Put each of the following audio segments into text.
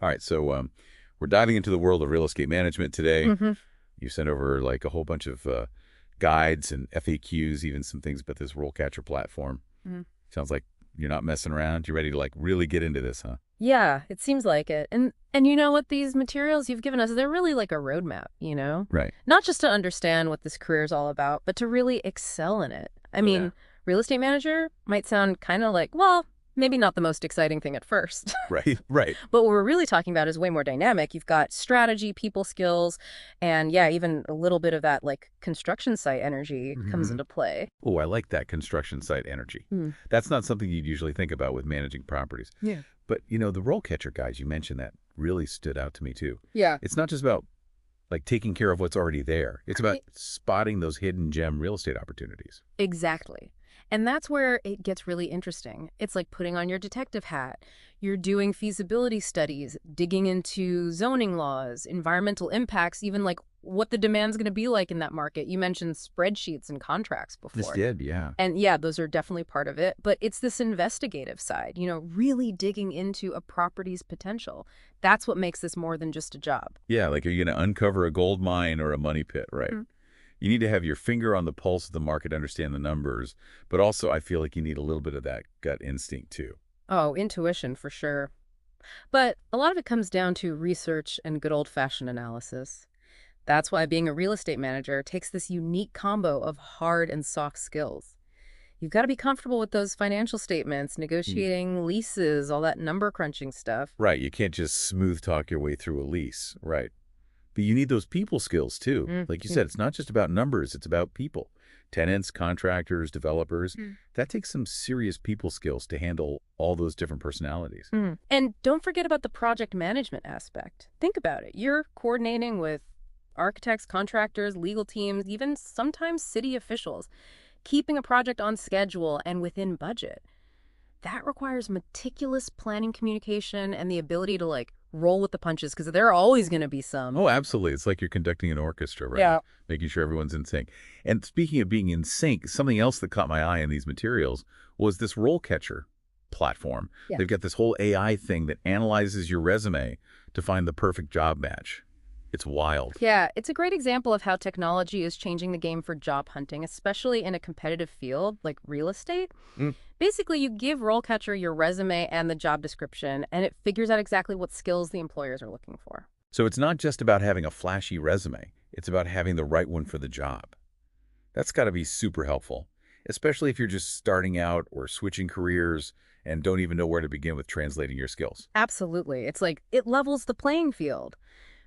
All right, so we're diving into the world of real estate management today. hmm You sent over like a whole bunch of guides and FAQs, even some things about this RoleCatcher platform. hmm Sounds like you're not messing around. You're ready to like really get into this, huh? Yeah, it seems like it. And you know what? These materials you've given us, they're really like a roadmap, you know? Right. Not just to understand what this career is all about, but to really excel in it. I Yeah. mean, real estate manager might sound kind of like, well, maybe not the most exciting thing at first. Right. Right. But what we're really talking about is way more dynamic. You've got strategy, people skills, and yeah, even a little bit of that like construction site energy comes Hmm. into play. Oh, I like that construction site energy. Hmm. That's not something you'd usually think about with managing properties. Yeah. But, the RoleCatcher guides, you mentioned that really stood out to me too. Yeah. It's not just about like taking care of what's already there. It's about Right. spotting those hidden gem real estate opportunities. Exactly. And that's where it gets really interesting. It's like putting on your detective hat. You're doing feasibility studies, digging into zoning laws, environmental impacts, even like what the demand's going to be like in that market. You mentioned spreadsheets and contracts This before. did, yeah. And yeah, those are definitely part of it. But it's this investigative side, really digging into a property's potential. That's what makes this more than just a job. Yeah, like are you going to uncover a gold mine or a money pit, right? You need to have your finger on the pulse of the market, understand the numbers, but also I feel like you need a little bit of that gut instinct too. Oh, intuition for sure. But a lot of it comes down to research and good old-fashioned analysis. That's why being a real estate manager takes this unique combo of hard and soft skills. You've got to be comfortable with those financial statements, Mm. negotiating leases, all that number crunching stuff. Right, you can't just smooth talk your way through a lease, right? But you need those people skills too. Mm, Like you mm, said, it's not just about numbers, it's about people. Tenants, contractors, developers. mm. That takes some serious people skills to handle all those different personalities. And don't forget about the project management aspect. Think about it. You're coordinating with architects, contractors, legal teams, even sometimes city officials, keeping a project on schedule and within budget. That requires meticulous planning, communication, and the ability to like roll with the punches because there are always going to be some. Oh, absolutely. It's like you're conducting an orchestra, right? Yeah. Making sure everyone's in sync. And speaking of being in sync, something else that caught my eye in these materials was this RoleCatcher platform. Yeah. They've got this whole AI thing that analyzes your resume to find the perfect job match. It's wild. Yeah, it's a great example of how technology is changing the game for job hunting, especially in a competitive field like real estate. Mm. Basically, you give RoleCatcher your resume and the job description, and it figures out exactly what skills the employers are looking for. So it's not just about having a flashy resume. It's about having the right one for the job. That's got to be super helpful, especially if you're just starting out or switching careers and don't even know where to begin with translating your skills. Absolutely. It's like it levels the playing field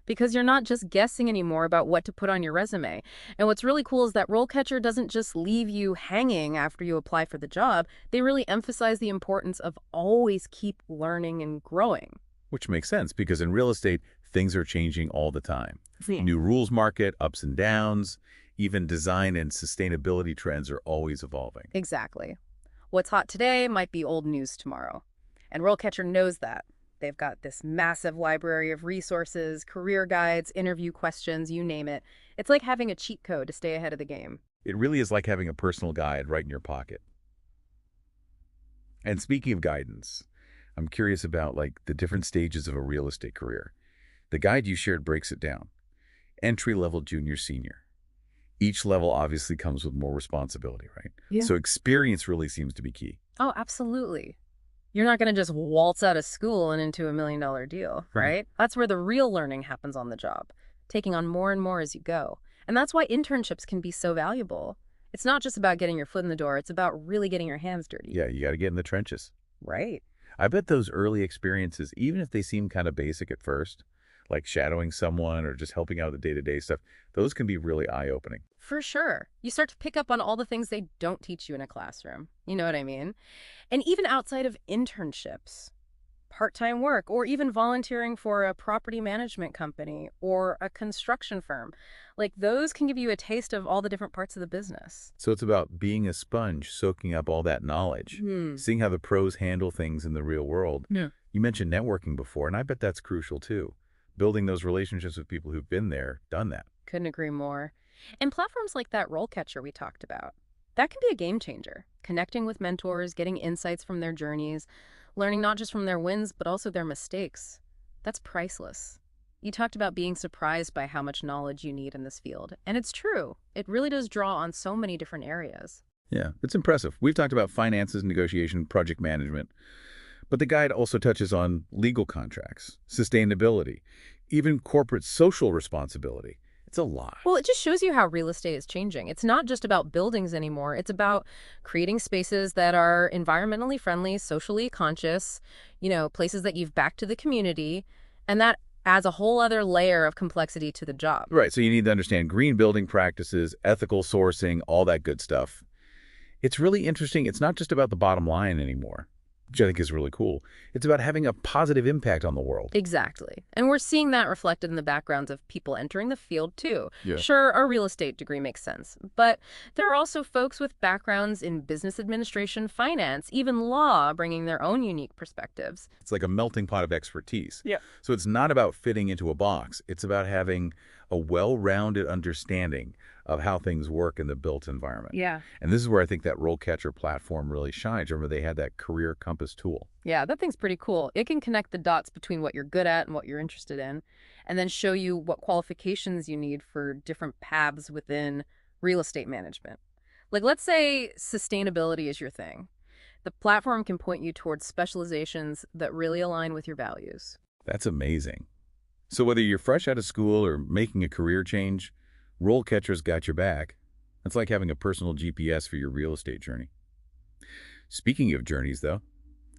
because you're not just guessing anymore about what to put on your resume. And what's really cool is that RoleCatcher doesn't just leave you hanging after you apply for the job. They really emphasize the importance of always keep learning and growing. Which makes sense because in real estate, things are changing all the time. Yeah. New rules market, ups and downs, even design and sustainability trends are always evolving. Exactly. What's hot today might be old news tomorrow. And RoleCatcher knows that. They've got this massive library of resources, career guides, interview questions, you name it. It's like having a cheat code to stay ahead of the game. It really is like having a personal guide right in your pocket. And speaking of guidance, I'm curious about like the different stages of a real estate career. The guide you shared breaks it down. Entry level, junior, senior. Each level obviously comes with more responsibility, right? Yeah. So experience really seems to be key. Oh, absolutely. You're not going to just waltz out of school and into $1 million deal, right? That's where the real learning happens on the job, taking on more and more as you go. And that's why internships can be so valuable. It's not just about getting your foot in the door, it's about really getting your hands dirty. Yeah, you got to get in the trenches. Right. I bet those early experiences, even if they seem kind of basic at first, like shadowing someone or just helping out with the day-to-day stuff, those can be really eye-opening. For sure. You start to pick up on all the things they don't teach you in a classroom. You know what I mean? And even outside of internships, part-time work, or even volunteering for a property management company or a construction firm, like those can give you a taste of all the different parts of the business. So it's about being a sponge, soaking up all that knowledge, seeing how the pros handle things in the real world. Yeah. You mentioned networking before, and I bet that's crucial too. Building those relationships with people who've been there, done that. Couldn't agree more. And platforms like that RoleCatcher we talked about, that can be a game changer. Connecting with mentors, getting insights from their journeys, learning not just from their wins, but also their mistakes. That's priceless. You talked about being surprised by how much knowledge you need in this field, and it's true. It really does draw on so many different areas. Yeah, it's impressive. We've talked about finances, negotiation, project management, but the guide also touches on legal contracts, sustainability, even corporate social responsibility. It's a lot. Well, it just shows you how real estate is changing. It's not just about buildings anymore. It's about creating spaces that are environmentally friendly, socially conscious, places that give back to the community, and that adds a whole other layer of complexity to the job. Right, so you need to understand green building practices, ethical sourcing, all that good stuff. It's really interesting. It's not just about the bottom line anymore, which I think is really cool. It's about having a positive impact on the world. Exactly. And we're seeing that reflected in the backgrounds of people entering the field, too. Yeah. Sure, a real estate degree makes sense, but there are also folks with backgrounds in business administration, finance, even law, bringing their own unique perspectives. It's like a melting pot of expertise. Yeah. So it's not about fitting into a box. It's about having a well-rounded understanding of how things work in the built environment. Yeah. And this is where I think that RoleCatcher platform really shines. Remember, they had that career compass tool. Yeah, that thing's pretty cool. It can connect the dots between what you're good at and what you're interested in, and then show you what qualifications you need for different paths within real estate management. Like, let's say sustainability is your thing. The platform can point you towards specializations that really align with your values. That's amazing. So whether you're fresh out of school or making a career change, RoleCatcher's got your back. It's like having a personal GPS for your real estate journey. Speaking of journeys, though,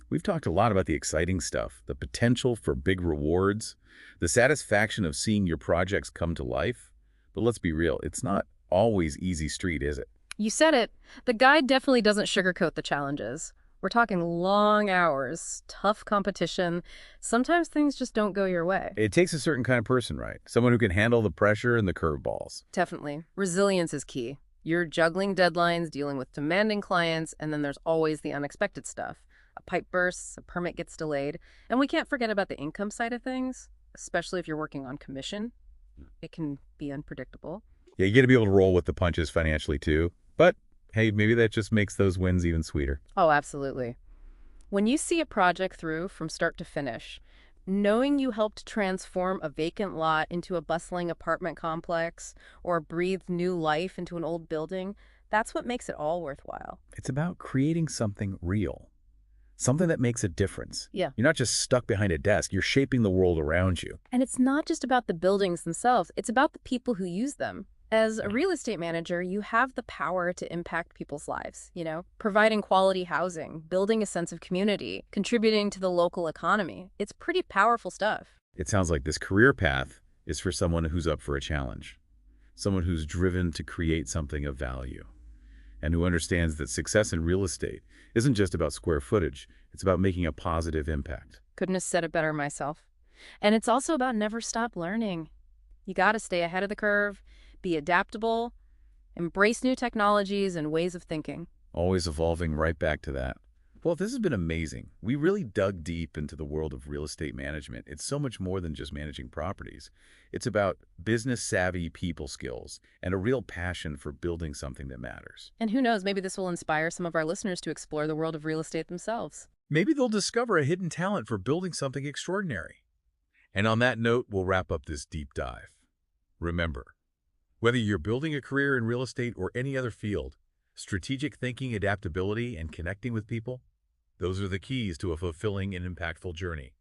we've talked a lot about the exciting stuff, the potential for big rewards, the satisfaction of seeing your projects come to life. But let's be real, it's not always easy street, is it? You said it. The guide definitely doesn't sugarcoat the challenges. We're talking long hours, tough competition. Sometimes things just don't go your way. It takes a certain kind of person, right? Someone who can handle the pressure and the curveballs. Definitely. Resilience is key. You're juggling deadlines, dealing with demanding clients, and then there's always the unexpected stuff. A pipe bursts, a permit gets delayed, and we can't forget about the income side of things, especially if you're working on commission. It can be unpredictable. Yeah, you got to be able to roll with the punches financially, too. But hey, maybe that just makes those wins even sweeter. Oh, absolutely. When you see a project through from start to finish, knowing you helped transform a vacant lot into a bustling apartment complex or breathe new life into an old building, that's what makes it all worthwhile. It's about creating something real, something that makes a difference. Yeah. You're not just stuck behind a desk. You're shaping the world around you. And it's not just about the buildings themselves. It's about the people who use them. As a real estate manager, you have the power to impact people's lives, providing quality housing, building a sense of community, contributing to the local economy. It's pretty powerful stuff. It sounds like this career path is for someone who's up for a challenge, someone who's driven to create something of value, and who understands that success in real estate isn't just about square footage. It's about making a positive impact. Couldn't have said it better myself. And it's also about never stop learning. You got to stay ahead of the curve, be adaptable, embrace new technologies and ways of thinking. Always evolving right back to that. Well, this has been amazing. We really dug deep into the world of real estate management. It's so much more than just managing properties. It's about business-savvy people skills and a real passion for building something that matters. And who knows, maybe this will inspire some of our listeners to explore the world of real estate themselves. Maybe they'll discover a hidden talent for building something extraordinary. And on that note, we'll wrap up this deep dive. Remember, whether you're building a career in real estate or any other field, strategic thinking, adaptability, and connecting with people, those are the keys to a fulfilling and impactful journey.